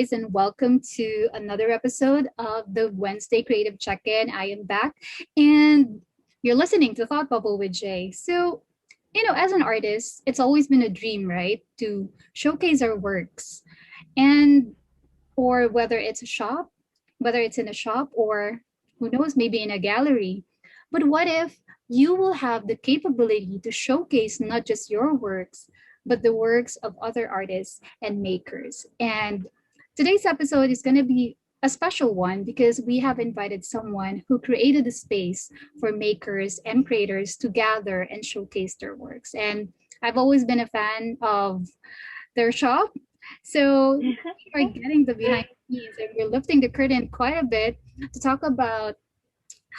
guys, and welcome to another episode of the Wednesday Creative Check-In. I am back, and you're listening to Thought Bubble with Jay. So, as an artist, it's always been a dream, right, to showcase our works, and or whether it's in a shop or who knows, maybe in a gallery. But what if you will have the capability to showcase not just your works, but the works of other artists and makers? And today's episode is going to be a special one because we have invited someone who created a space for makers and creators to gather and showcase their works. And I've always been a fan of their shop. So we're getting the behind the scenes and we're lifting the curtain quite a bit to talk about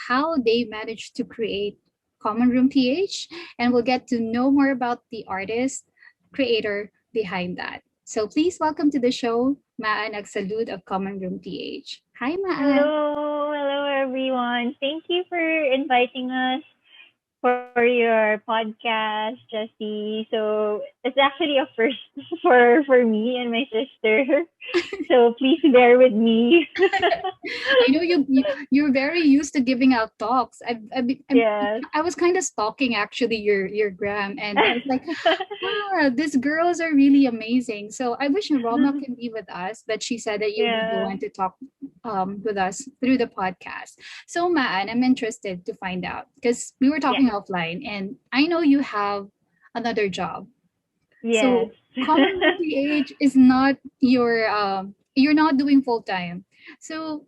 how they managed to create Common Room PH, and we'll get to know more about the artist, creator behind that. So please welcome to the show, Maan Agsalud of Common Room PH. Hi, Maan. Hello everyone. Thank you for inviting us for your podcast, Jessie. So it's actually a first for me and my sister. So please bear with me. I know you're very used to giving out talks. Yes. I was kind of stalking actually your gram, and I was like, these girls are really amazing. So I wish Roma can be with us, but she said that you'll be the Yeah. one to talk with us through the podcast. So Maan, I'm interested to find out because we were Yeah. talking offline, and I know you have another job. Yes. So Common Room PH is not you're not doing full time. So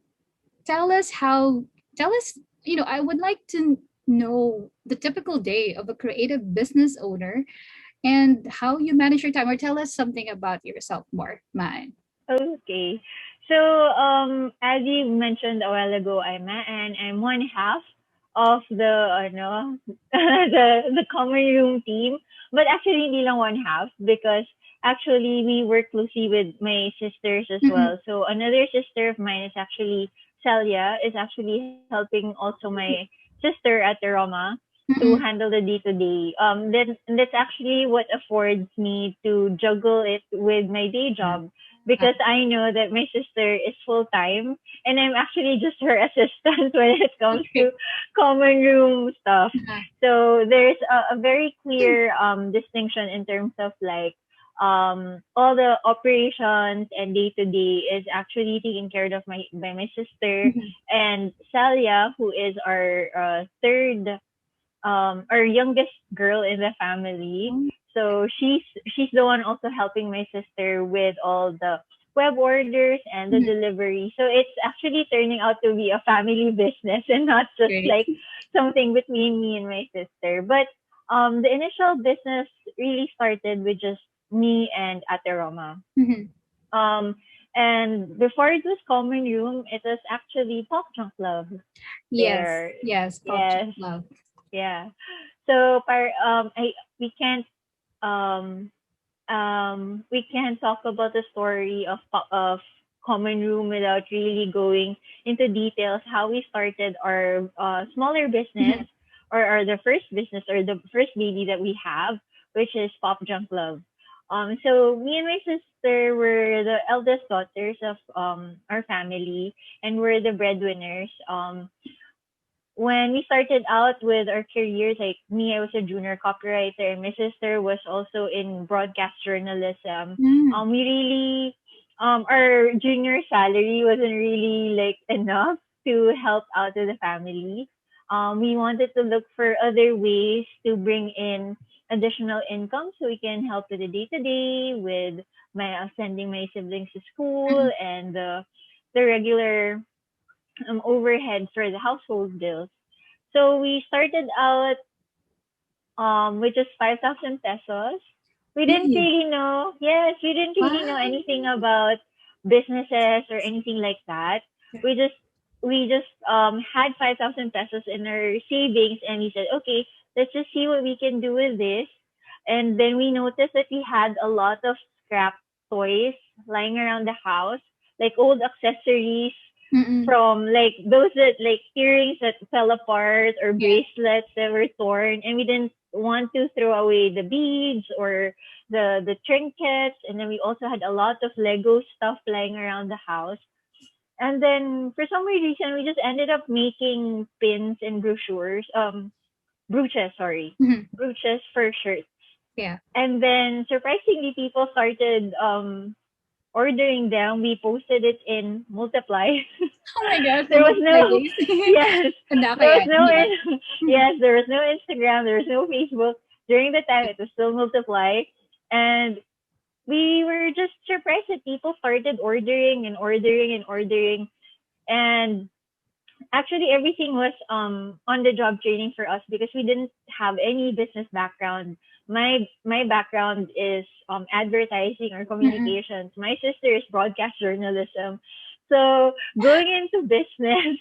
tell us tell us, I would like to know the typical day of a creative business owner and how you manage your time, or tell us something about yourself more, Mai. Okay. So, as you mentioned a while ago, I'm one half of the common room team, but actually hindi lang one half because actually we work closely with my sisters as Mm-hmm. well. So another sister of mine is actually Celia, is actually helping also my sister at the Roma to Mm-hmm. handle the day to day. That's actually what affords me to juggle it with my day job because I know that my sister is full time and I'm actually just her assistant when it comes Okay. to common room stuff. Uh, So there's a very clear distinction in terms of like all the operations and day to day is actually taken care of by my sister mhm. and Salia, who is our third our youngest girl in the family. Oh, So she's the one also helping my sister with all the web orders and the mhm. delivery. So it's actually turning out to be a family business and not just Great. like something between me and my sister. But the initial business really started with just me and Ate Roma. Mhm. Um, and before it was Common Room, it was actually Pop Junk Love. Yes, There, yes, pop yes, love. yeah. So, we can't um we can't talk about the story of Common Room without really going into details how we started our smaller business Mhm. or the first business or the first baby that we have, which is Pop Junk Love. So me and my sister were the eldest daughters of our family and we're the breadwinners. When we started out with our careers, like me, I was a junior copywriter, and my sister was also in broadcast journalism. Mm. We really, our junior salary wasn't really like enough to help out with the family. We wanted to look for other ways to bring in additional income so we can help with the day to day, with my sending my siblings to school Mhm. and the regular overhead for the household bills. So we started out with just 5,000 pesos. We didn't Really? really know, yes, we didn't really know Wow. anything about businesses or anything like that. We just had 5,000 pesos in our savings and we said, okay, let's just see what we can do with this. And then we noticed that we had a lot of scrap toys lying around the house, like old accessories Mm-mm. from like those that like earrings that fell apart or Yeah. bracelets that were torn, and we didn't want to throw away the beads or the trinkets. And then we also had a lot of Lego stuff lying around the house. And then for some weird reason, we just ended up making pins and brochures, brooches, sorry, Mhm. brooches for shirts. Yeah. And then surprisingly, people started ordering them. We posted it in Multiply. Oh my gosh, the There was multiply no, days. yes, Handa ka there was yan. no, Yeah. Mhm. yes, there was no Instagram, there was no Facebook. During the time, it was still Multiply. And we were just surprised that people started ordering and ordering and ordering. And actually, everything was on the job training for us because we didn't have any business background. My background is advertising or Mm-mm. communications. My sister is broadcast journalism. So going into business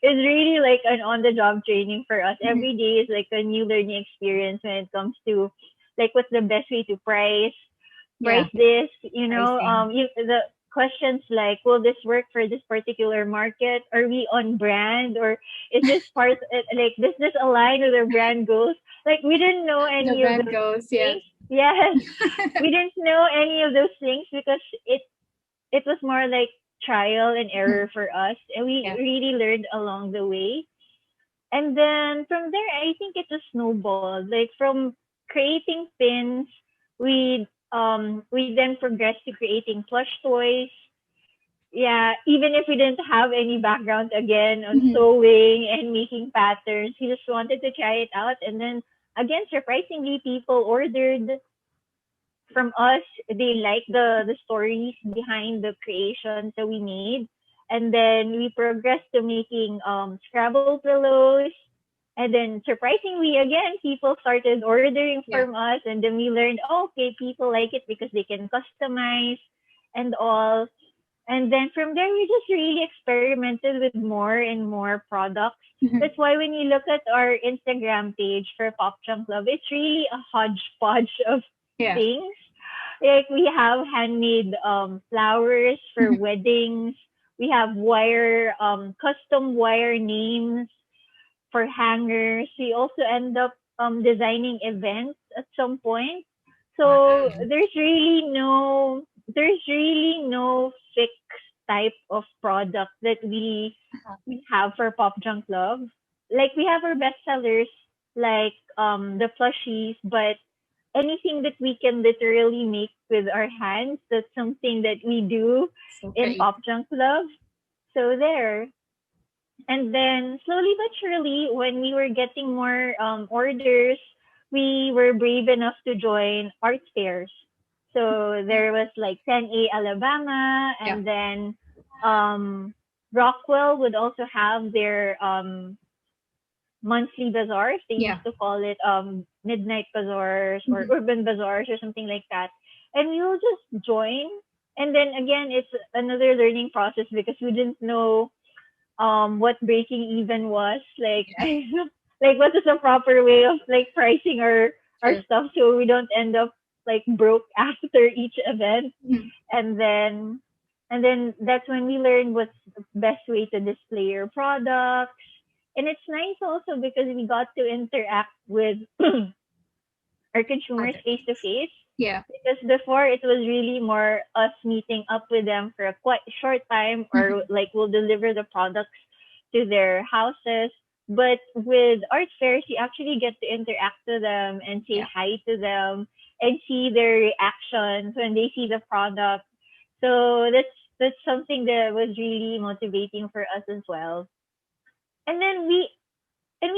is really like an on the job training for us. Mhm. Every day is like a new learning experience when it comes to like what's the best way to Yeah. price this, Pricing. the questions like, will this work for this particular market? Are we on brand, or is this part like does this align with our brand goals? Like we didn't know The any of brand those goes, yes. things. Yes, we didn't know any of those things because it was more like trial and Mhm. error for us, and we Yeah. really learned along the way. And then from there, I think it just snowballed. Like from creating pins, we then progressed to creating plush toys. Yeah, even if we didn't have any background again on Mhm. sewing and making patterns, we just wanted to try it out. And then again, surprisingly, people ordered from us. They like the stories behind the creations that we made. And then we progressed to making Scrabble pillows. And then surprisingly, again, people started ordering Yeah. from us. And then we learned, oh, okay, people like it because they can customize and all. And then from there, we just really experimented with more and more products. Mhm. That's why when you look at our Instagram page for Pop Junk Love, it's really a hodgepodge of Yeah. things. Like we have handmade flowers for Mhm. weddings. We have custom wire names for hangers. We also end up designing events at some point. So Wow. there's really no fixed type of product that Uh-huh. we have for Pop Junk Love. Like we have our bestsellers like the plushies, but anything that we can literally make with our hands, that's something that we do So in creative. Pop Junk Love. So there. And then slowly but surely, when we were getting more orders, we were brave enough to join art fairs. So there was like 10A Alabama, Yeah. and then um, Rockwell would also have their monthly bazaars. They Yeah. used to call it midnight bazaars or Mhm. urban bazaars or something like that. And we will just join. And then again, it's another learning process because we didn't know what breaking even was. Like Yeah. I like what is the proper way of like pricing our True. stuff so we don't end up like broke after each event. Mhm. And then that's when we learn what's the best way to display your products. And it's nice also because we got to interact with our consumers Other. face to face. Yeah. Because before it was really more us meeting up with them for a quite short time, or Mhm. like we'll deliver the products to their houses. But with art fairs, you actually get to interact with them and say Yeah. hi to them and see their reactions when they see the product. So that's something that was really motivating for us as well. And then we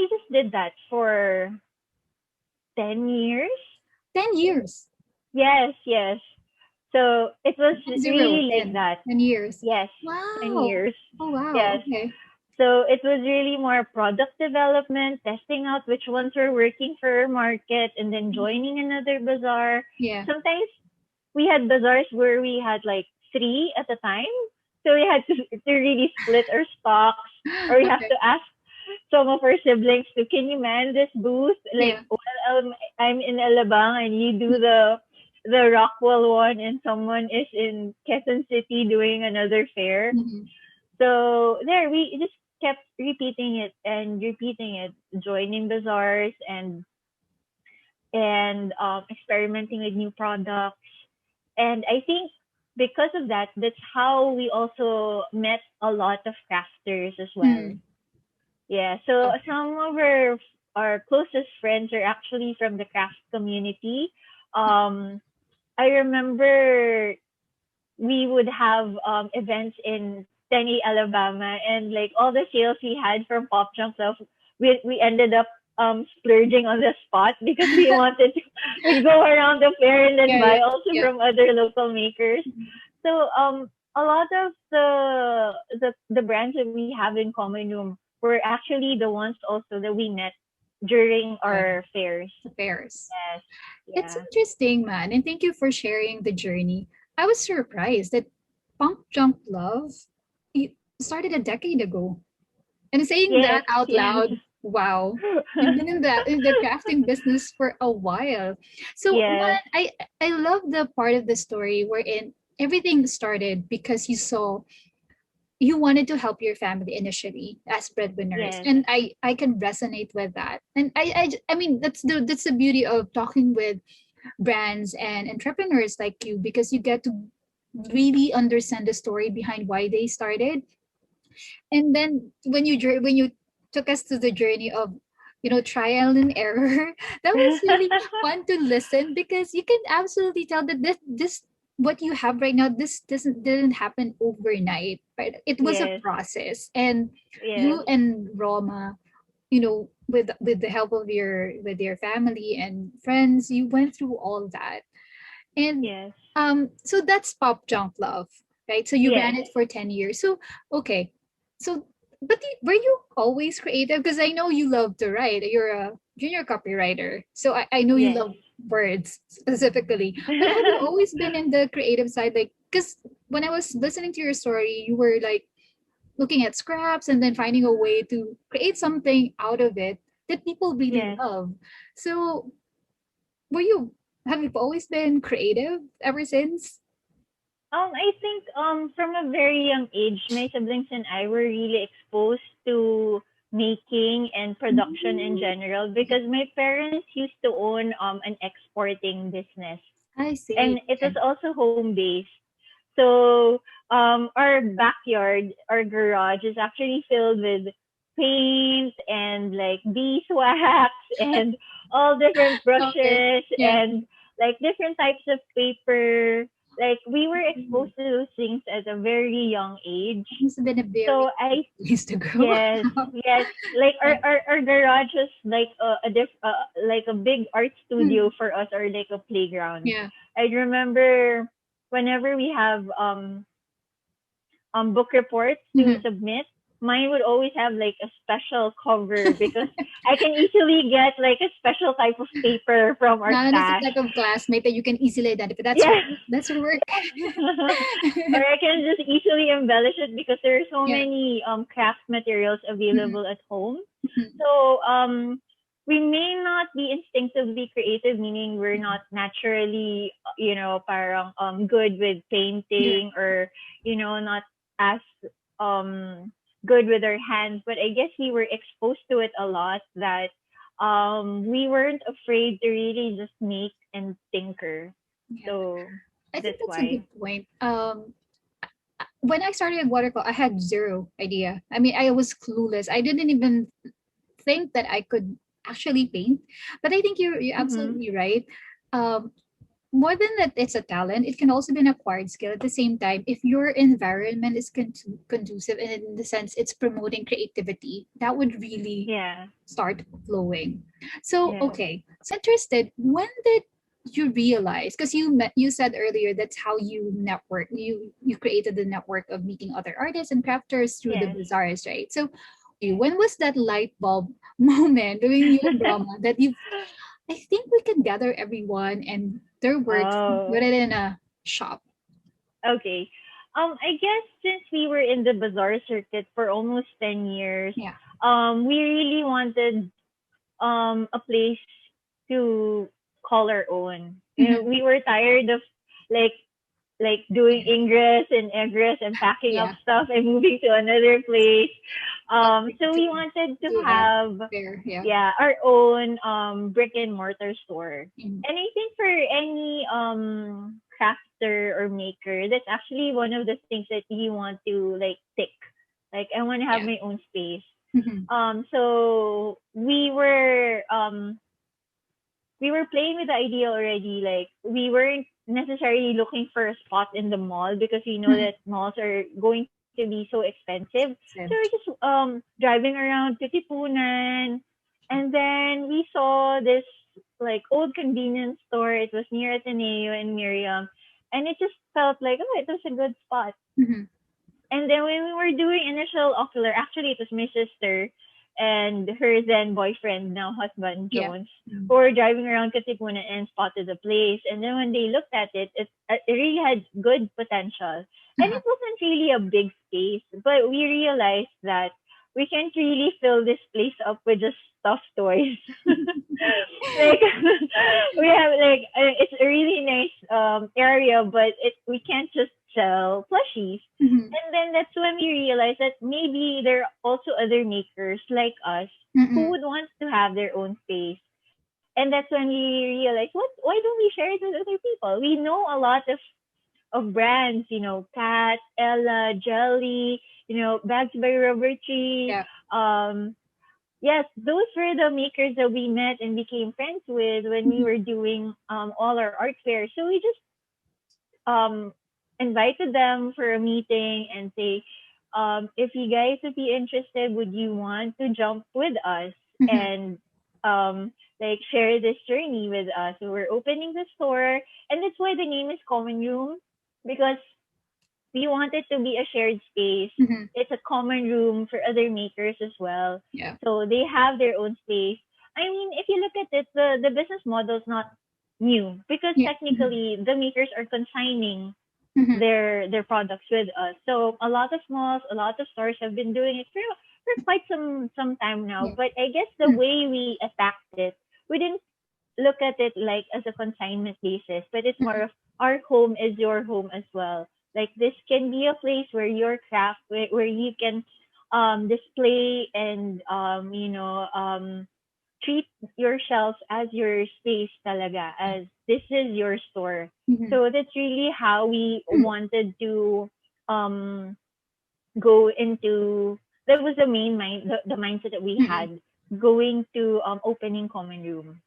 just did that for 10 years. 10 years. Yes, yes. So it was Not zero. really like 10. that. 10 years. Yes, 10 Wow. years. Oh wow. Yes. Okay. So it was really more product development, testing out which ones were working for our market, and then joining another bazaar. Yeah. Sometimes we had bazaars where we had like three at a time. So we had to really split our stocks, or we have Okay. to ask some of our siblings to, can you man this booth? Like, Yeah. well, I'm in Alabang and you do the Rockwell one, and someone is in Quezon City doing another fair. Mhm. So there, we just kept repeating it and repeating it, joining bazaars and experimenting with new products. And I think because of that, that's how we also met a lot of crafters as well. Mm, Yeah. So okay. some of our closest friends are actually from the craft community. Um, I remember we would have events in Tenny, Alabama, and like all the sales we had from Pop Junk Love, we ended up splurging on the spot because we wanted to we'd go around the fair and then Yeah, yeah, buy also yeah. from other local makers. So a lot of the brands that we have in Common Room were actually the ones also that we met during Yeah. our fairs. Affairs. Yes. It's Yeah. interesting, man, and thank you for sharing the journey. I was surprised that Punk Junk Love started a decade ago. And saying Yes. that out Yes. loud, wow, you've been in the crafting business for a while. So Yes. one, I love the part of the story wherein everything started because you wanted to help your family initially as breadwinners, Yes. and I can resonate with that. And I mean that's the beauty of talking with brands and entrepreneurs like you, because you get to really understand the story behind why they started. And then when you took us to the journey of trial and error, that was really fun to listen, because you can absolutely tell that this what you have right now, this didn't happen overnight, right? It was a Yes. process, and Yes. you and Roma, with the help of your family and friends, you went through all that. And Yes. so that's Pop Junk Love, right? So you ran Yes. it for 10 years. So okay. So but were you always creative? Because I know you love to write. You're a junior copywriter. So I know you Yes. love words specifically. But have you always been in the creative side? Like, because when I was listening to your story, you were like looking at scraps and then finding a way to create something out of it that people really Yes. love. So were you have you always been creative ever since? I think from a very young age, my siblings and I were really exposed to making and production in Mm, general because my parents used to own an exporting business, I and see. it was Okay. also home based. So our backyard, our garage is actually filled with paint and like beeswax and all different Okay. brushes Yeah. and like different types of paper. Like we were Mm. exposed to those things at a very young age. It's been a So very I good place to grow yes, up. yes. Like Yeah. our garage was like like a big art Mm. studio for us, or like a playground. Yeah. I remember whenever we have book reports to Mhm. submit, mine would always have like a special cover because I can easily get like a special type of paper from our Not as a stash. type of classmate that you can easily identify. That's her. Yeah. That's her work. Or I can just easily embellish it because there are so Yeah. many craft materials Mhm. available at home. Mhm. So we may not be instinctively creative, meaning we're not naturally, parang good with Yeah. painting, or not as um good with our hands. But I guess we were exposed to it a lot, that we weren't afraid to really just make and tinker. Yeah. So I think that's that's a good why. point. When I started watercolor, I had zero idea. I mean, I was clueless. I didn't even think that I could actually paint. But I think you're Mm-hmm. absolutely right. Um, More than that, it's a talent. It can also be an acquired skill. At the same time, if your environment is conducive, and in the sense it's promoting creativity, that would really Yeah. start flowing. So Yes. okay, so interested. When did you realize? Because you said earlier that's how you network. You created the network of meeting other artists and crafters through the Yes. bazaars, right? So when was that light bulb moment between you and Brahma that you I think we can gather everyone and their works, put Oh. it in a shop. Okay. I guess since we were in the bazaar circuit for almost 10 years, Yeah. we really wanted a place to call our own. Mhm. We were tired of like like doing ingress and egress and packing up Yeah. stuff and moving to another place. But we So do we wanted to do that have, there. Yeah. yeah, our own brick and mortar store. Mm. And I think for any crafter or maker, that's actually one of the things that you want to like tick. Like I want to have Yeah. my own space. Mm-hmm. So we were playing with the idea already. Like we weren't necessarily looking for a spot in the mall because we know that malls are going to be so expensive. So we're just driving around Katipunan, and then we saw this like old convenience store. It was near Ateneo and Miriam, and it just felt like, oh, it was a good spot. Mm-hmm. And then when we were doing initial ocular, actually it was my sister and her then boyfriend, now husband Yeah. Jones, Mm. who were driving around Katipunan and spotted the place. And then when they looked at it, it really had good potential. And Uh-huh. it wasn't really a big space, but we realized that we can't really fill this place up with just stuffed toys. Like we have like it's a really nice area, but we can't just sell plushies. Mm-hmm. And then that's when we realized that maybe there are also other makers like us who Mm-mm. would want to have their own space. And that's when we realized, what? Why don't we share it with other people? We know a lot of brands, Cat, Ella, Jelly, Bags by Rubber Tree. Yeah. Um, yes, those were the makers that we met and became friends with when we Mm-hmm. were doing all our art fairs. So we just um, invited them for a meeting and say, if you guys would be interested, would you want to jump with us Mm-hmm. and like share this journey with us? So we're opening the store, and that's why the name is Common Room, because we want it to be a shared space. Mm-hmm. It's a common room for other makers as well. Yeah. So they have their own space. I mean, if you look at it, the business model is not new because Yeah. Mm-hmm. technically the makers are consigning Mm-hmm. their products with us. So a lot of malls, a lot of stores have been doing it for quite some time now. Yeah. But I guess the way we attacked it, we didn't look at it like as a consignment basis, but it's more Mm-hmm. of our home is your home as well. Like this can be a place where your craft, where you can display and treat yourself as your space talaga, as this is your store. Mm-hmm. So that's really how we Hmm. wanted to um go into, that was the main the mindset that we Mm-mm. had going to opening common room.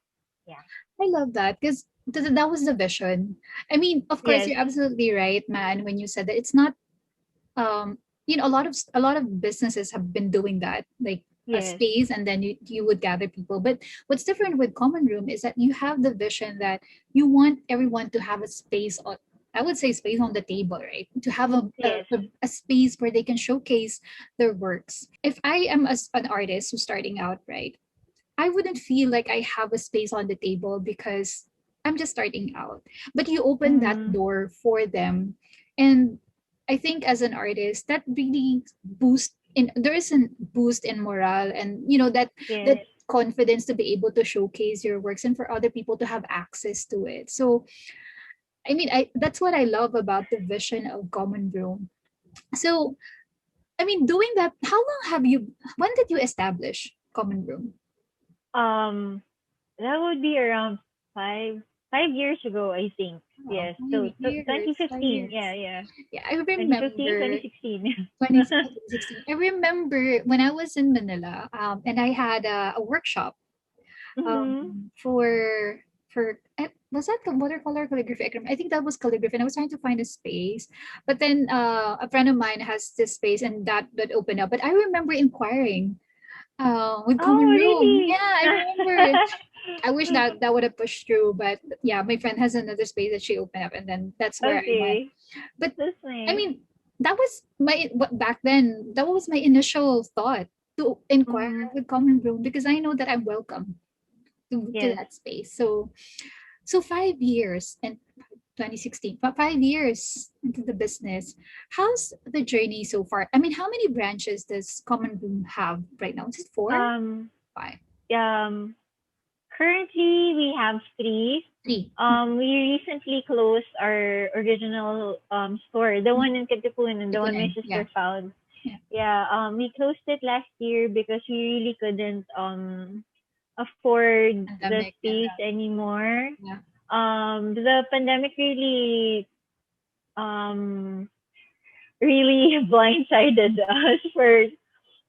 Yeah. I love that because that was the vision. I mean, of course, Yes. you're absolutely right, man, when you said that it's not um a lot of businesses have been doing that, like a Yes. space and then you would gather people. But what's different with Common Room is that you have the vision that you want everyone to have a space on, I would say, space on the table, right? To have Yes. a space where they can showcase their works. If I am an artist who's starting out, right, I wouldn't feel like I have a space on the table because I'm just starting out. But you open that Mm-hmm. door for them. And I think as an artist, that really boost in there is a boost in morale, and that Yes. confidence to be able to showcase your works and for other people to have access to it. So I mean, I that's what I love about the vision of Common Room. So I mean, doing that, how long have you when did you establish Common Room? Um, that would be around 5 years ago, I think. Wow, Yes. So 5 years, 2015. Yeah, 5 years. yeah. Yeah, I 2015, remember 2016. 2016. I remember when I was in Manila, and I had a workshop Mm-hmm. was that the watercolor calligraphy? I think that was calligraphy, and I was trying to find a space. But then a friend of mine has this space, and that opened up. But I remember inquiring with Common Oh, Room. really? Yeah, I remember. I wish that would have pushed through, but yeah, my friend has another space that she opened up, and then that's where I went. Okay. But That's I nice. mean, that was back then. That was my initial thought to inquire Mm-hmm. with Common Room because I know that I'm welcome to Yes. that space. So 5 years and 2016, 5 years into the business. How's the journey so far? I mean, how many branches does Common Room have right now? Is it four? Um, Five? um, Currently, we have three. Three. We recently closed our original store, the one in Katipunan, the one my Tipunan. Yeah. sister found. Yeah. Yeah, we closed it last year because we really couldn't afford the Pandemic and space anymore. yeah. The pandemic um really blindsided us for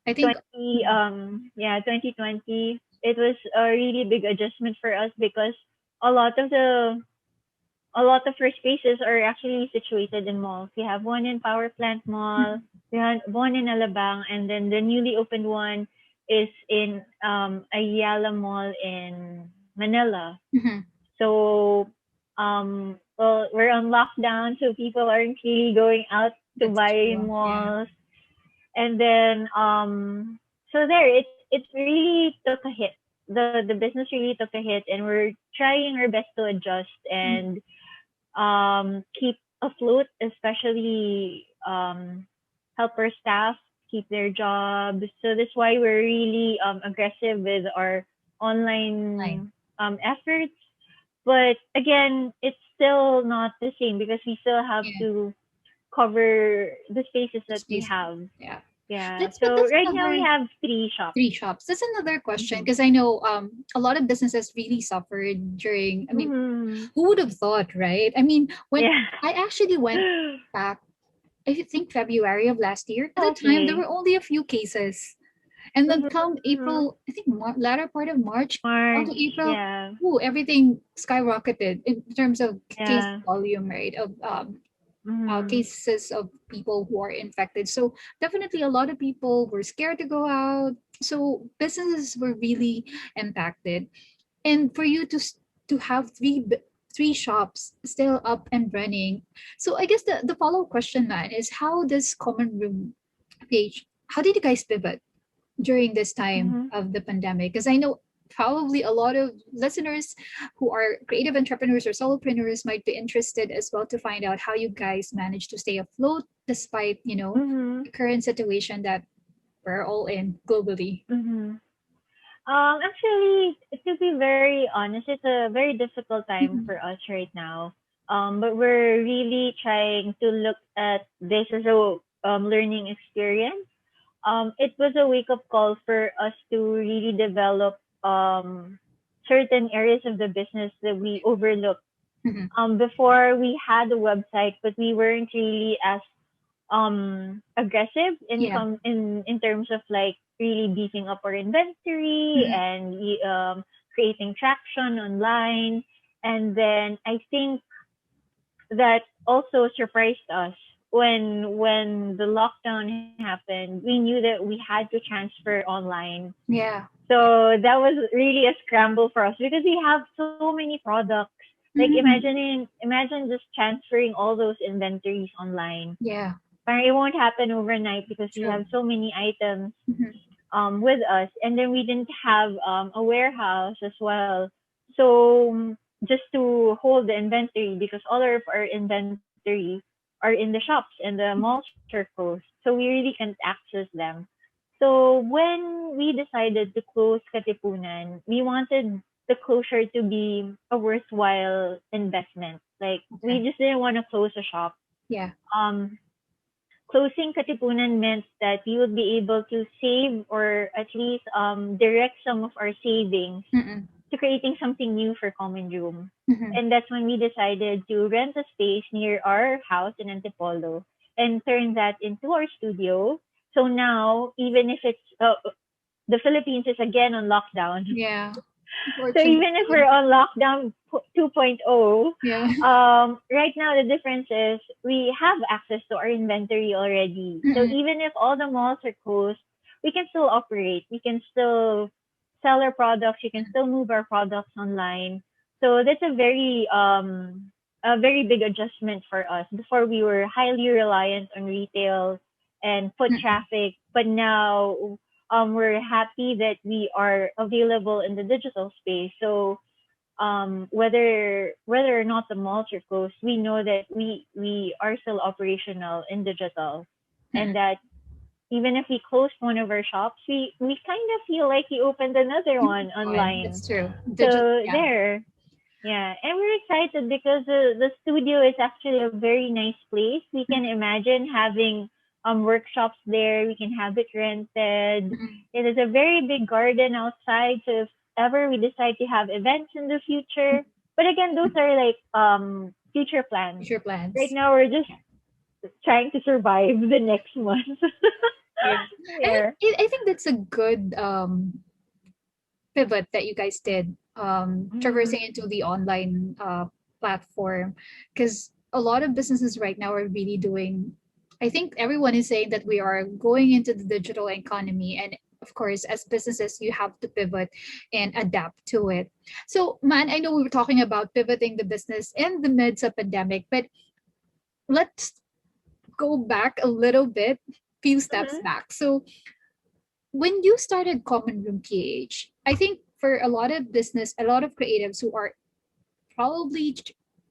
I think 2020. It was a really big adjustment for us because a lot of the a lot of our spaces are actually situated in malls. We have one in Power Plant Mall, we have one in Alabang, and then the newly opened one is in Ayala Mall in Manila. mhm. So, well, we're on lockdown, so people aren't really going out to That's buy in true. Yeah. malls. And then, so there, it really took a hit. The business really took a hit, and we're trying our best to adjust Mm. and keep afloat, especially help our staff keep their jobs. So that's why we're really aggressive with our Fine. online efforts. But again, it's still not the same because we still have Yeah. to cover the spaces The that we space. have. Yeah. Yeah. That's but So that's right now we another have three shops. three shops. That's another question Mm-hmm. because I know a lot of businesses really suffered during. I mean, Mm-hmm. who would have thought, right? I mean, when Yeah. I actually went back, I think February of last year. At the time, there Okay. were only a few cases, and then come Mm-hmm. April, I think latter part of March, down to March. April, Yeah. ooh, everything skyrocketed in terms of case Yeah. volume, right? Of Mm-hmm. cases of people who are infected. So definitely a lot of people were scared to go out. So businesses were really impacted. And for you to to have three shops still up and running. So I guess the follow-up question, man, is how does Common Room page, how did you guys pivot during this time Mm-hmm. of the pandemic? Because I know probably a lot of listeners who are creative entrepreneurs or solopreneurs might be interested as well to find out how you guys managed to stay afloat despite, Mm-hmm. the current situation that we're all in globally. Mm-hmm. Actually, to be very honest, it's a very difficult time Mhm. for us right now. But we're really trying to look at this as a learning experience. It was a wake up call for us to really develop certain areas of the business that we overlooked. Mhm. Before we had a website, but we weren't really as aggressive Yeah. in terms of like really beefing up our inventory Mhm. and creating traction online. And then I think that also surprised us when the lockdown happened. We knew that we had to transfer online. Yeah. So that was really a scramble for us because we have so many products. Like Mhm. imagine just transferring all those inventories online. Yeah. Parang it won't happen overnight because we True. have so many items Mhm. with us, and then we didn't have a warehouse as well. So just to hold the inventory because all of our inventory are in the shops and the malls are closed, so we really can't access them. So when we decided to close Katipunan, we wanted the closure to be a worthwhile investment. Like we Okay. just didn't want to close a shop. Yeah. Um, Closing Katipunan meant that we would be able to save or at least direct some of our savings Mm-mm. to creating something new for Common Room. Mhm. And that's when we decided to rent a space near our house in Antipolo and turn that into our studio. So now, even if it's the Philippines is again on lockdown, Yeah. so even if we're Unfortunately. on lockdown 2.0, Yeah. right now the difference is we have access to our inventory already. So Mm-mm. even if all the malls are closed, we can still operate. We can still sell our products. We can still move our products online. So that's a very big adjustment for us. Before we were highly reliant on retail and foot Mm-mm. traffic, but now we're happy that we are available in the digital space. So whether or not the malls are closed, we know that we are still operational in digital, and Mm-mm. that even if we closed one of our shops, we kind of feel like we opened another one online. That's true. Digital, So yeah. there, yeah, and we're excited because the studio is actually a very nice place. We can imagine having workshops there. We can have it rented. Mhm. It is a very big garden outside. So if ever we decide to have events in the future, but again, those are like future plans. Future Right plans. now, we're just trying to survive the next month. Yeah. There. I think that's a good pivot that you guys did, Mm-hmm. traversing into the online platform, because a lot of businesses right now are really doing. I think everyone is saying that we are going into the digital economy, and of course, as businesses, you have to pivot and adapt to it. So, man, I know we were talking about pivoting the business in the midst of pandemic, but let's go back a little bit, few steps Mm-hmm. back. So, when you started Common Room PH, I think for a lot of business, a lot of creatives who are probably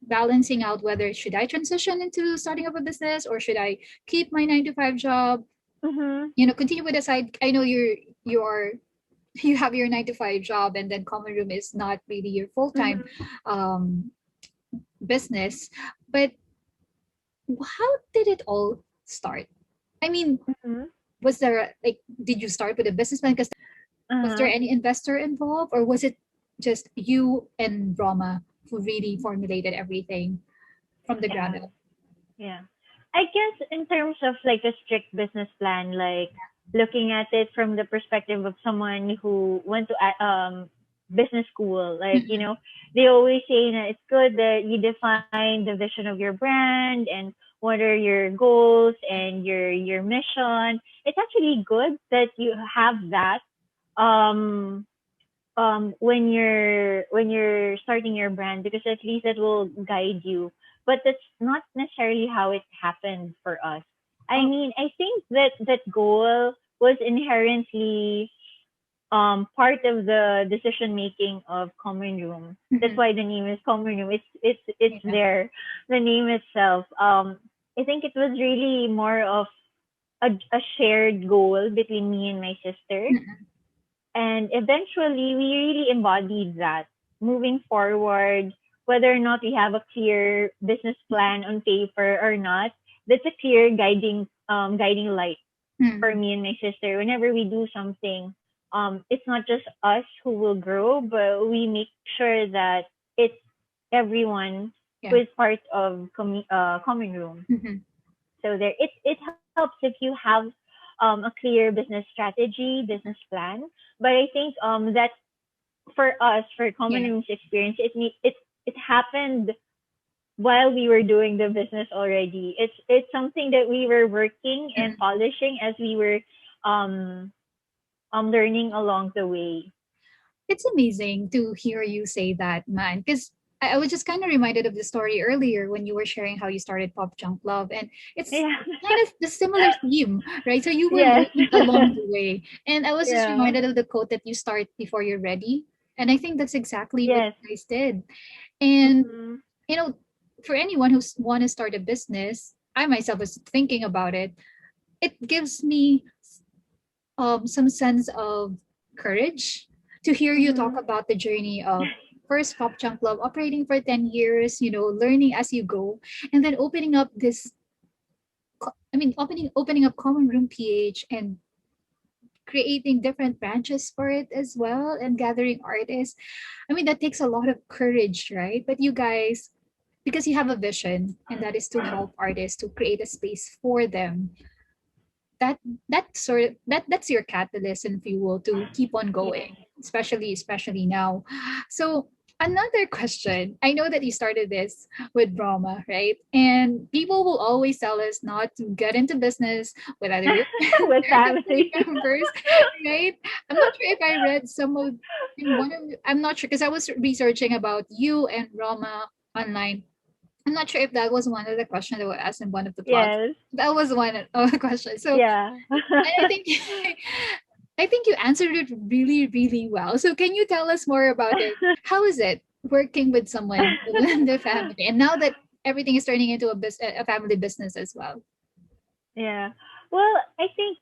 balancing out whether should I transition into starting up a business or should I keep my 9 to 5 job, Mm-hmm. continue with the side. I know you're you have your 9 to 5 job, and then Common Room is not really your full time Mm-hmm. um, business. But how did it all start? I mean, Mm-hmm. was there like did you start with a business plan? Because was there Uh-huh. any investor involved, or was it just you and Roma who really formulated everything from the ground Yeah. up? Yeah. I guess in terms of like a strict business plan, like looking at it from the perspective of someone who went to business school, like, Mm-mm. they always say that it's good that you define the vision of your brand and what are your goals and your mission. It's actually good that you have that um when you're starting your brand, because at least it will guide you, but that's not necessarily how it happened for us. I Oh, mean, I think that goal was inherently part of the decision making of Common Room. That's mhm. why the name is Common Room. It's Yeah. there, the name itself. I think it was really more of a shared goal between me and my sister, Mm-mm. and eventually, we really embodied that. Moving forward, whether or not we have a clear business plan on paper or not, that's a clear guiding light for Mm. me and my sister. Whenever we do something, it's not just us who will grow, but we make sure that it's everyone who Yeah. is part of Common Room. Mhm. So there, it helps if you have a clear business strategy, business plan. But I think that for us, for Common Yeah. Room's experience, it happened while we were doing the business already. It's something that we were working and Mm. polishing as we were um learning along the way. It's amazing to hear you say that, man, because I was just kind of reminded of the story earlier when you were sharing how you started Pop Junk Love, and it's Yeah. kind of the similar theme, right? So you were Yes. learning along the way, and I was just Yeah. reminded of the quote that you start before you're ready, and I think that's exactly what Yes. you guys did. And Mm-hmm. you know, for anyone who's want to start a business, I myself was thinking about it. It gives me some sense of courage to hear you talk Mm-hmm. about the journey of first Pop Junk Love operating for 10 years, learning as you go, and then opening up opening up Common Room PH and creating different branches for it as well and gathering artists. I mean, that takes a lot of courage, right? But you guys, because you have a vision, and that is to help artists to create a space for them, that that's your catalyst and fuel to keep on Yes. going, especially now. So another question, I know that you started this with Brahma, right? And people will always tell us not to get into business with either your friends With or family family. members, right? I'm not sure if I read some of in one of I'm not sure because I was researching about you and Rama online. I'm not sure if that was one of the questions that were asked in one of the blogs. Yes. That was one of the questions. So Yeah. I think I think you answered it really, really well. So can you tell us more about it? How is it working with someone within the family? And now that everything is turning into a family business as well. Yeah. Well, I think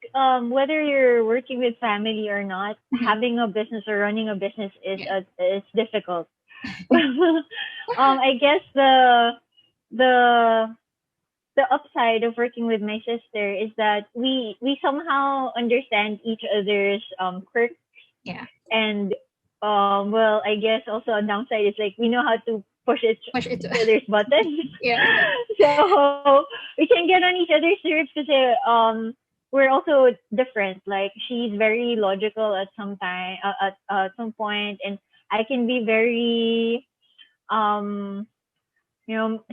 whether you're working with family or not, Mhm. having a business or running a business Yeah. is difficult. I guess the the upside of working with my sister is that we somehow understand each other's quirks, Yeah. and well, I guess also a downside is like we know how to push Push it. each other's buttons. Yeah. So we can get on each other's nerves because we're also different. Like she's very logical at some time, at some point, and I can be very um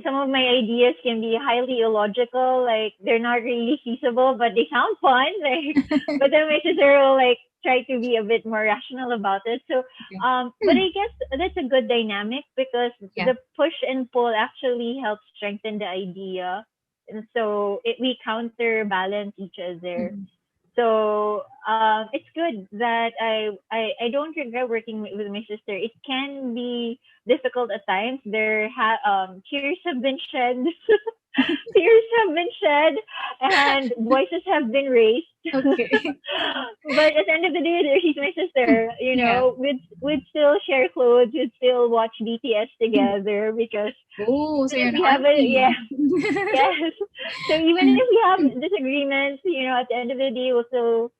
some of my ideas can be highly illogical, like they're not really feasible, but they sound fun. Like, but then my sister will like try to be a bit more rational about it. So, Okay. but I guess that's a good dynamic because Yeah. the push and pull actually helps strengthen the idea, and so we counterbalance each other. Mhm. So it's good that I don't regret working with my sister. It can be difficult at times. Tears have been shed, tears have been shed, and voices have been raised. Okay. But at the end of the day, she's my sister. Yeah. We'd still share clothes. We'd still watch BTS together because Oh, so even you're if an we have a yeah, army. yes. So even if we have disagreements, at the end of the day, we'll still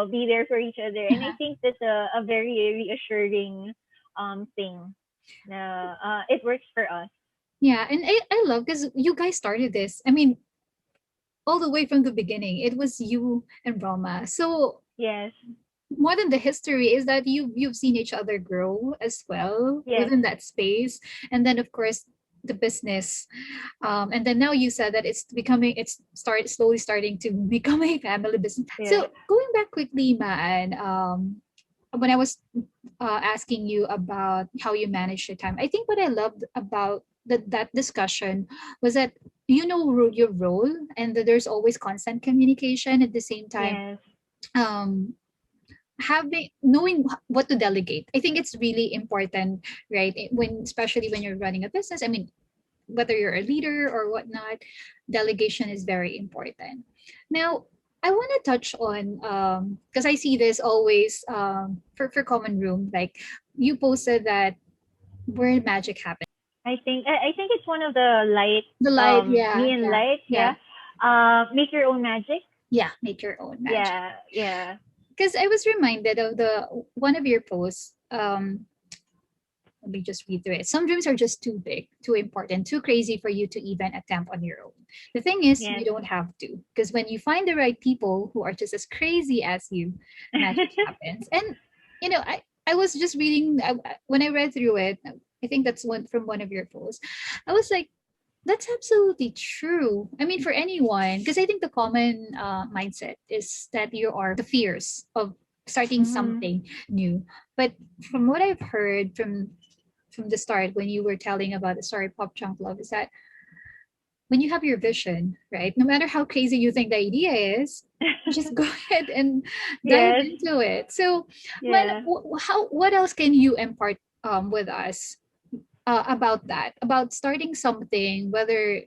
be there for each other. And I think that's a very reassuring thing. It works for us. Yeah, and I love because you guys started this. I mean, all the way from the beginning, it was you and Brahma. So Yes. more than the history is that you've seen each other grow as well Yes. within that space, and then of course the business, and then now you said that it's slowly starting to become a family business. Yeah. So going back quickly, Maan, when I was asking you about how you manage your time, I think what I loved about that discussion was that your role, and that there's always constant communication at the same time. Yes. um having knowing what to delegate, I think it's really important, right? When, especially when you're running a business, I mean, whether you're a leader or whatnot, delegation is very important. Now, I want to touch on, because I see this always, for Common Room, like you posted that where magic happens. I think it's one of the light The light, me yeah, and yeah, light, yeah, yeah. Make your own magic. yeah. Make your own magic. Yeah, yeah. Because I was reminded of the one of your posts. Let me just read through it. Some dreams are just too big, too important, too crazy for you to even attempt on your own. The thing is, you Yes. don't have to, because when you find the right people who are just as crazy as you, magic happens. And I was just reading, when I read through it. I think that's one from one of your posts. I was like, that's absolutely true. I mean, for anyone, because I think the common mindset is that you are the fears of starting Mhm. something new. But from what I've heard from the start, when you were telling about the story Pop Chunk Love, is that when you have your vision, right? No matter how crazy you think the idea is, just go ahead and dive Yes. into it. So, man, Yeah. what else can you impart with us about that, about starting something, whether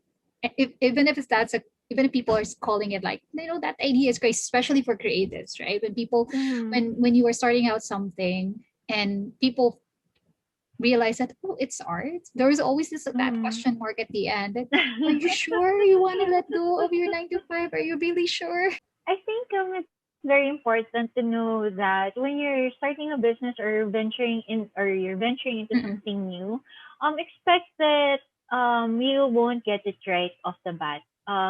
even if that's a, even if people are calling it like, that idea is great, especially for creatives, right? When people, Mhm. when you are starting out something and people realize that, oh, it's art, there's always that Mhm. question mark at the end that, are you sure you want to let go of your 9 to 5? Are you really sure? I think it's very important to know that when you're starting a business or you're venturing into Mm-mm, something new, expect that you won't get it right off the bat.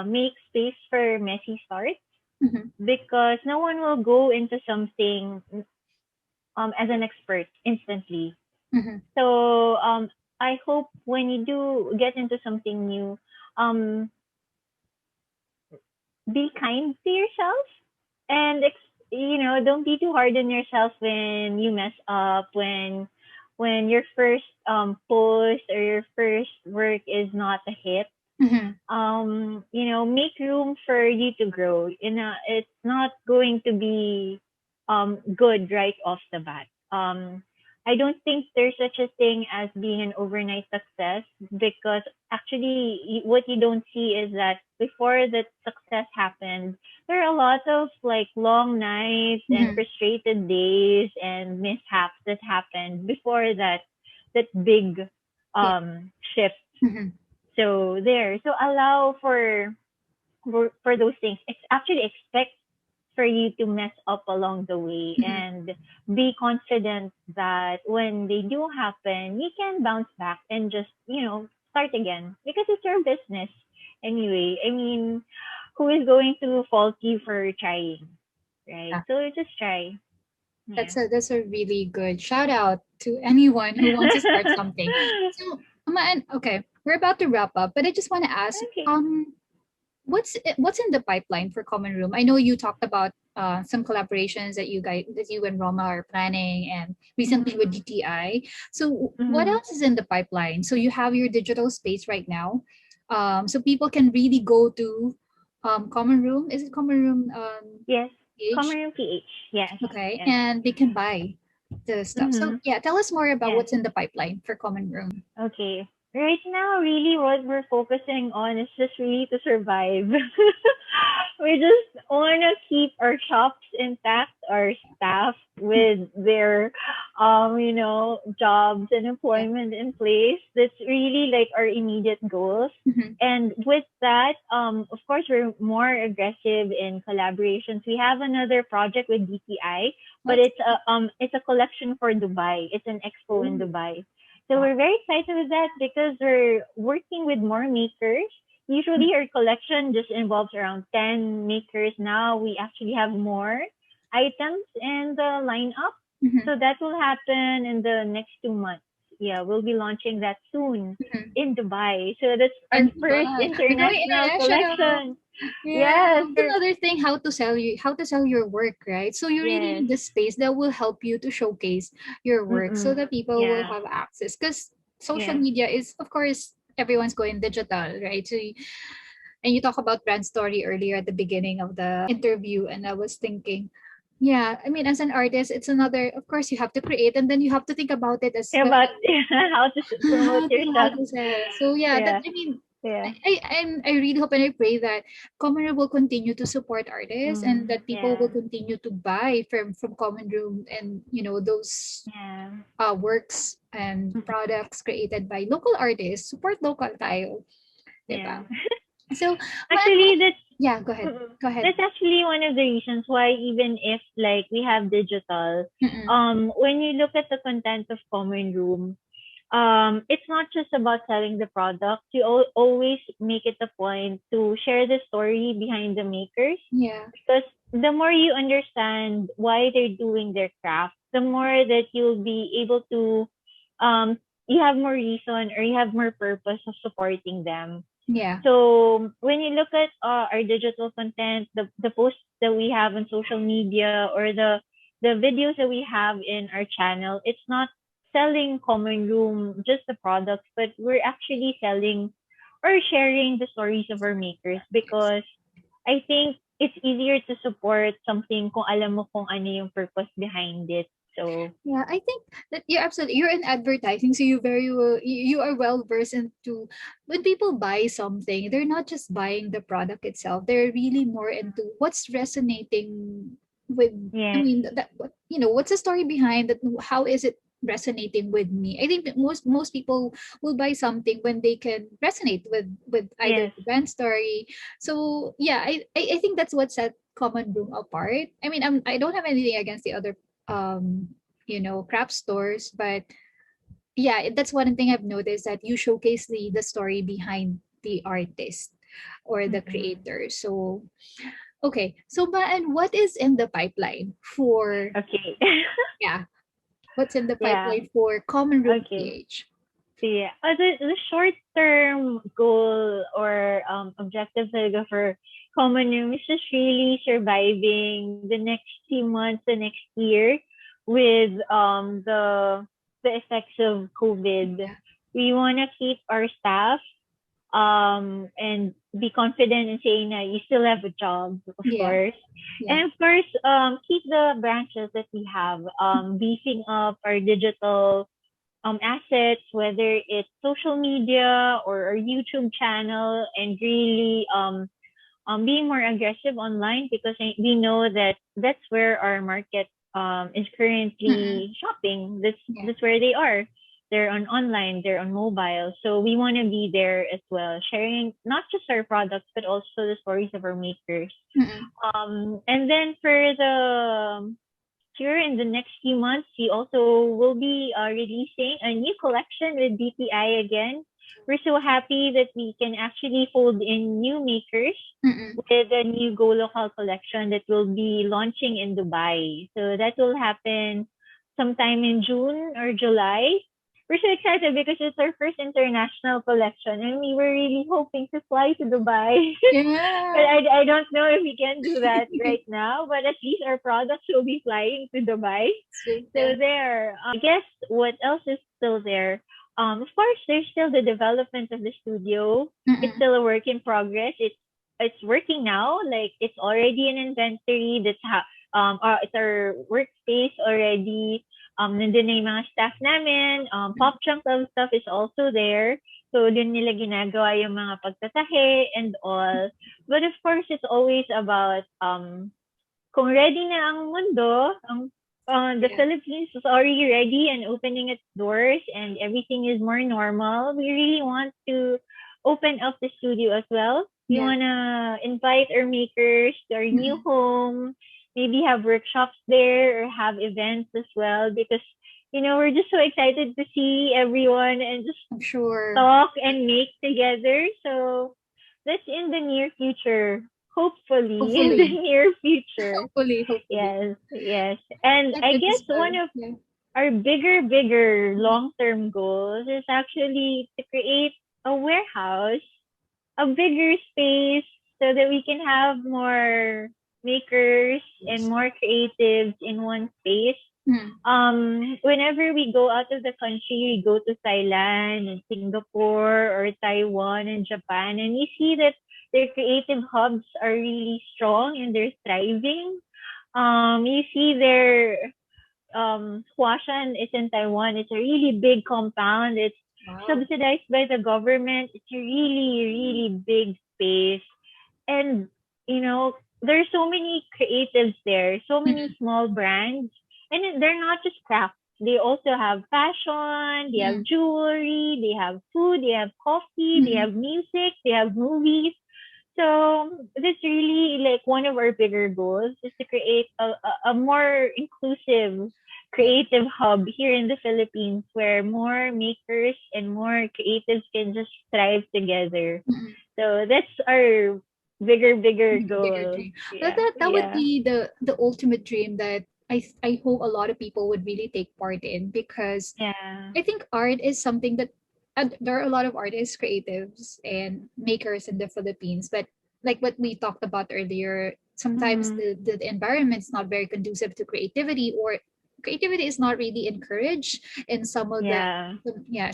Make space for messy starts mm-hmm, because no one will go into something as an expert instantly. mm-hmm, So I hope when you do get into something new, um, be kind to yourself and don't be too hard on yourself when you mess up, when your first post or your first work is not a hit. mm-hmm. Make room for you to grow. It's not going to be good right off the bat. I don't think there's such a thing as being an overnight success, because actually what you don't see is that before that success happened, there are a lot of like long nights and Mhm. frustrated days and mishaps that happened before that big Yeah. shift. Mhm. So there. So allow for those things. Actually expect for you to mess up along the way, Mhm. and be confident that when they do happen, you can bounce back and just, start again, because it's your business anyway. I mean, who is going to fault you for trying, right? Yeah. So just try. Yeah. That's a really good shout out to anyone who wants to start something. So, okay, we're about to wrap up, but I just want to ask, Okay. what's in the pipeline for Common Room? I know you talked about some collaborations that you and Roma are planning, and recently with Mm-hmm. DTI. So, what Mm-hmm. else is in the pipeline? So you have your digital space right now, so people can really go to Common Room. Is it Common Room Yes. page? CommonRoomPh. Yes. Okay, Yes. and they can buy the stuff. So Mm-hmm. yeah, tell us more about Yes. what's in the pipeline for Common Room. Okay. Right now, really, what we're focusing on is just really to survive. We just want to keep our shops intact, our staff with their, jobs and Yeah. employment in place. That's really like our immediate goals. Mhm. And with that, of course, we're more aggressive in collaborations. We have another project with DTI, but What's it's a collection for Dubai. It's an expo in oh, Dubai. So wow. we're very excited with that because we're working with more makers. Mhm. Usually our collection just involves around 10 makers. Now we actually have more items in the lineup. Mhm. So that will happen in the next 2 months. Yeah, we'll be launching that soon Mhm. in Dubai. So that's our And first Dubai, you're going international international. collection. Yeah, Yes, that's another thing how to sell your work, right? So you really yes. need the space that will help you to showcase your work so Mm-mm. that people will Yeah, have access. Because social yeah. media is, of course, everyone's going digital, right? And you talk about brand story earlier at the beginning of the interview, and I was thinking, yeah, I mean, as an artist, it's another. Of course, you have to create, and then you have to think about it as Yeah, well. about how to promote How yourself. to sell. So yeah, that Yeah, I mean, yeah. I really hope and I pray that Common Room will continue to support artists, and Mm, that people will yeah, continue to buy from Common Room, and those yeah. works and Mhm. products created by local artists. Support local tayo, Yeah. diba? So, Actually, yeah, go ahead. mm, Go ahead. that's actually one of the reasons why, even if like we have digital, Mm-mm. when you look at the content of Common Room, it's not just about selling the product. You always make it a point to share the story behind the makers, Yeah. because the more you understand why they're doing their craft, the more that you'll be able to, you have more reason, or you have more purpose of supporting them. Yeah. So when you look at our digital content, the posts that we have on social media, or the videos that we have in our channel, it's not selling Common Room just the products, but we're actually selling or sharing the stories of our makers, Yes. because I think it's easier to support something kung alam mo kung ano yung purpose behind it. So Yeah, I think that you're in advertising, so you are well versed into when people buy something, they're not just buying the product itself. They're really more into what's resonating with. I yes, mean, what's the story behind that? How is it resonating with me? I think that most people will buy something when they can resonate with either yes, the brand story. So yeah, I think that's what set Common Room apart. I mean, I don't have anything against the other craft stores, but yeah, that's one thing I've noticed, that you showcase the story behind the artist or the mm-mm. creator. So okay, so and what is in the pipeline for, Okay, yeah, what's in the yeah, pipeline for Common Room okay. PH? Yeah. The short term goal or objective talaga for Common Room is just really surviving the next few months, the next year, with the effects of COVID. Yeah. We wanna keep our staff and be confident in saying that you still have a job, of Yeah. course. Yeah. And of course, keep the branches that we have, beefing up our digital assets, whether it's social media or our YouTube channel, and really being more aggressive online, because we know that that's where our market is Mm-mm. currently shopping. Yeah. That's where they are. They're on online, they're on mobile. So we want to be there as well, sharing not just our products but also the stories of our makers. Mm-mm. And then for the here in the next few months, we also will be releasing a new collection with BPI again. We're so happy that we can actually fold in new makers Mm-mm. with a new Go Local collection that will be launching in Dubai. So that will happen sometime in June or July. We're so excited because it's our first international collection, and we were really hoping to fly to Dubai. But Yeah. I don't know if we can do that right now, but at least our products will be flying to Dubai. So, yeah. So there, I guess what else is still there? Of course, there's still the development of the studio. It's Mm-mm. still a work in progress. It's working now. Like it's already an inventory. It's our workspace already. Nandun na yung mga staff namin. Pop Chunk Love stuff is also there. So, dun nila ginagawa yung mga pagtatahe and all. But of course, it's always about kung ready na ang mundo, the Yeah. Philippines is already ready and opening its doors and everything is more normal. We really want to open up the studio as well. We Yeah. want to invite our makers to our new Mm-mm. home, maybe have workshops there or have events as well, because we're just so excited to see everyone and just I'm sure. talk and make together. So that's in the near future. Hopefully, in the Hopefully. near future. Hopefully. Hopefully. Yes, yes. And That I would be guess so. one of Yeah. our bigger long-term goals is actually to create a warehouse, a bigger space, so that we can have more makers and more creatives in one space. Mm. Whenever we go out of the country, we go to Thailand and Singapore or Taiwan and Japan, and you see that their creative hubs are really strong and they're thriving. You see their Huashan is in Taiwan. It's a really big compound. It's Wow. subsidized by the government. It's a really big space, and there's so many creatives there, so many Mm-mm. small brands, and they're not just crafts. They also have fashion, they have Mm-mm. jewelry, they have food, they have coffee, they Mm-mm. have music, they have movies. So that's really like one of our bigger goals is to create a more inclusive Yeah. creative hub here in the Philippines where more makers and more creatives can just thrive together. Mm-mm. So that's our bigger Bigger goal. dream. But Yeah. that would Yeah. be the ultimate dream that I hope a lot of people would really take part in, because Yeah. I think art is something that there are a lot of artists, creatives, and makers in the Philippines. But like what we talked about earlier, sometimes Mm-hmm. the environment's not very conducive to creativity, or creativity is not really encouraged in some of Yeah.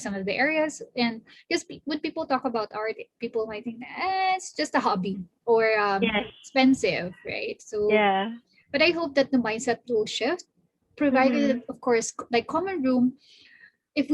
some of the areas. And because when people talk about art, people might think it's just a hobby, or Yes. expensive, right? So, Yeah. but I hope that the mindset will shift, Mm-hmm. provided, of course, like Common Room, if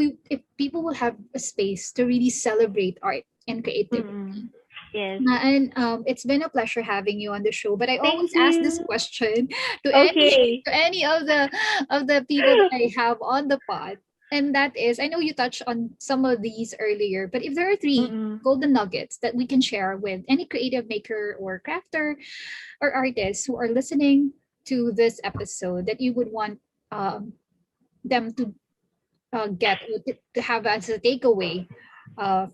people will have a space to really celebrate art and Mm-hmm. creativity. Yes. And it's been a pleasure having you on the show. But I Thank always ask this you. question to any Okay. to any of the people that I have on the pod, and that is, I know you touched on some of these earlier, but if there are three Mm-mm. golden nuggets that we can share with any creative maker or crafter or artist who are listening to this episode, that you would want them to get, or to have as a takeaway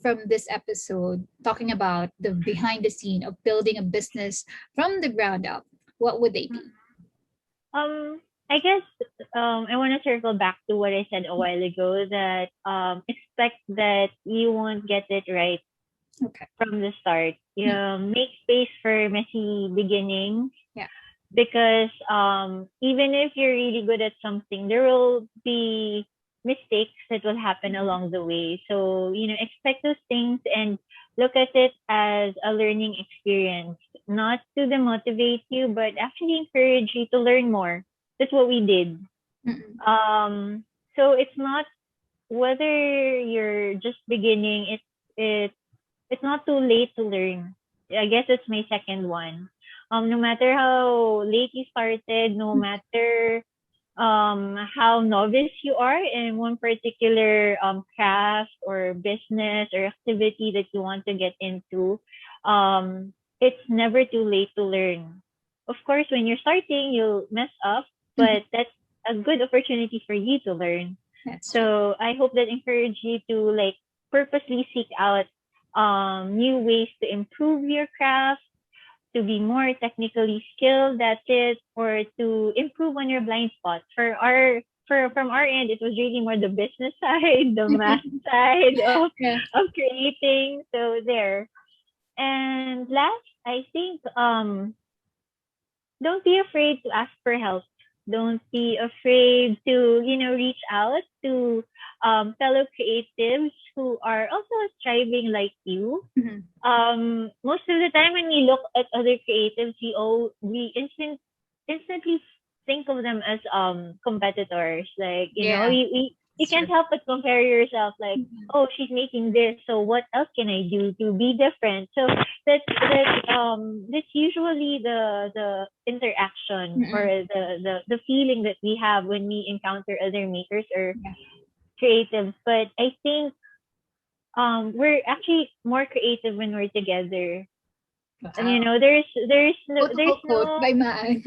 from this episode, talking about the behind the scene of building a business from the ground up, what would they be? I guess I want to circle back to what I said a while ago, that expect that you won't get it right Okay. from the start. You Hmm. make space for messy beginnings, Yeah. because even if you're really good at something, there will be mistakes that will happen along the way. So expect those things and look at it as a learning experience, not to demotivate you, but actually encourage you to learn more. That's what we did. Mm-mm. Um, so it's not whether you're just beginning. It it's not too late to learn. I guess it's my second one. No matter how late you started, no matter how novice you are in one particular craft or business or activity that you want to get into, it's never too late to learn. Of course, when you're starting, you'll mess up, but that's a good opportunity for you to learn. That's true. So I hope that encourage you to like purposely seek out new ways to improve your craft, to be more technically skilled at it, or to improve on your blind spots. For from our end, it was really more the business side, the math side Yeah. of creating. So there. And last, I think don't be afraid to ask for help. Don't be afraid to, reach out to fellow creatives who are also striving like you. Mhm. Most of the time when we look at other creatives, we instantly think of them as competitors. Like, Yeah. you That's can't true. help but compare yourself. Like, Mhm. oh, she's making this, so what else can I do to be different? So that's usually the interaction or Mm-mm. the feeling that we have when we encounter other makers or Yeah. creatives. But I think we're actually more creative when we're together. And Wow. there's Quotable quote no by Maan.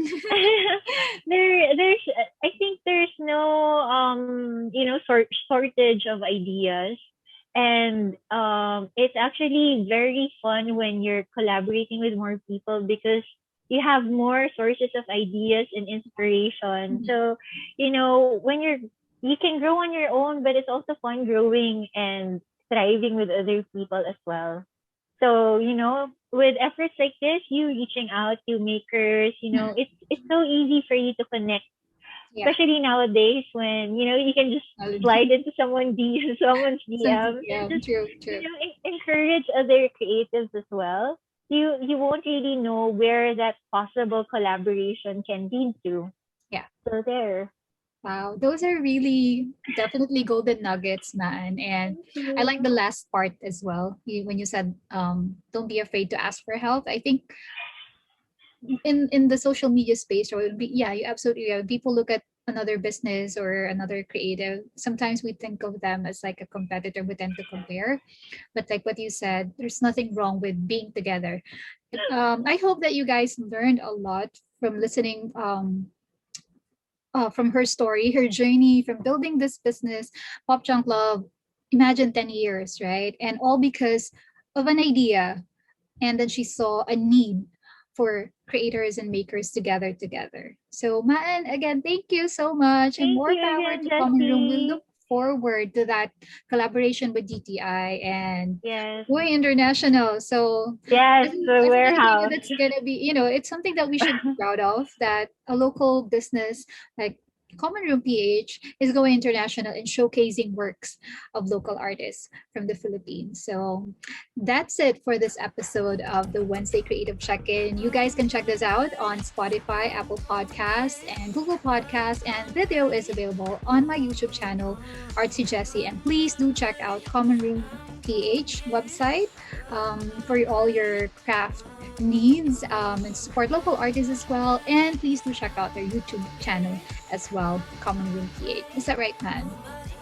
there's I think there's no shortage of ideas. And it's actually very fun when you're collaborating with more people because you have more sources of ideas and inspiration. Mhm. So, when you can grow on your own, but it's also fun growing and thriving with other people as well. So, with efforts like this, you reaching out to makers, Mm-mm. it's so easy for you to connect, Yeah. especially nowadays when, you can just Technology. slide into someone's Something. DMs and Yeah. just, True. True. encourage other creatives as well. You won't really know where that possible collaboration can lead to. Yeah. So there. Wow, those are really definitely golden nuggets, man. And Thank I like you. the last part as well. When you said, don't be afraid to ask for help. I think in the social media space, or yeah, you absolutely right. When people look at another business or another creative, sometimes we think of them as like a competitor. We tend to compare, but like what you said, there's nothing wrong with being together. I hope that you guys learned a lot from listening. From her story, her journey from building this business, Pop Junk Love, imagine 10 years, right? And all because of an idea. And then she saw a need for creators and makers to gather together. So, Maan, again, thank you so much. And Thank more you power again, to Common Room. We Jessie. look forward to that collaboration with DTI and Yes. Boy International. So, Yes, as an, the as an idea warehouse. that's going to be, it's something that we should be proud of, that a local business like Common Room PH is going international and showcasing works of local artists from the Philippines. So that's it for this episode of the Wednesday Creative Check-in. You guys can check this out on Spotify, Apple Podcasts, and Google Podcasts. And video is available on my YouTube channel, Artsy Jessie. And please do check out Common Room PH website for all your craft needs, and support local artists as well. And please do check out their YouTube channel as well, Common Room PH. Is that right, man?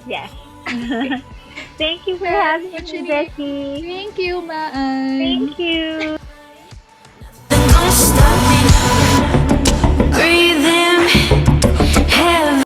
Yes. Thank you for Yes, having me, Virginie. Jessie. Thank you, Maan. Thank you.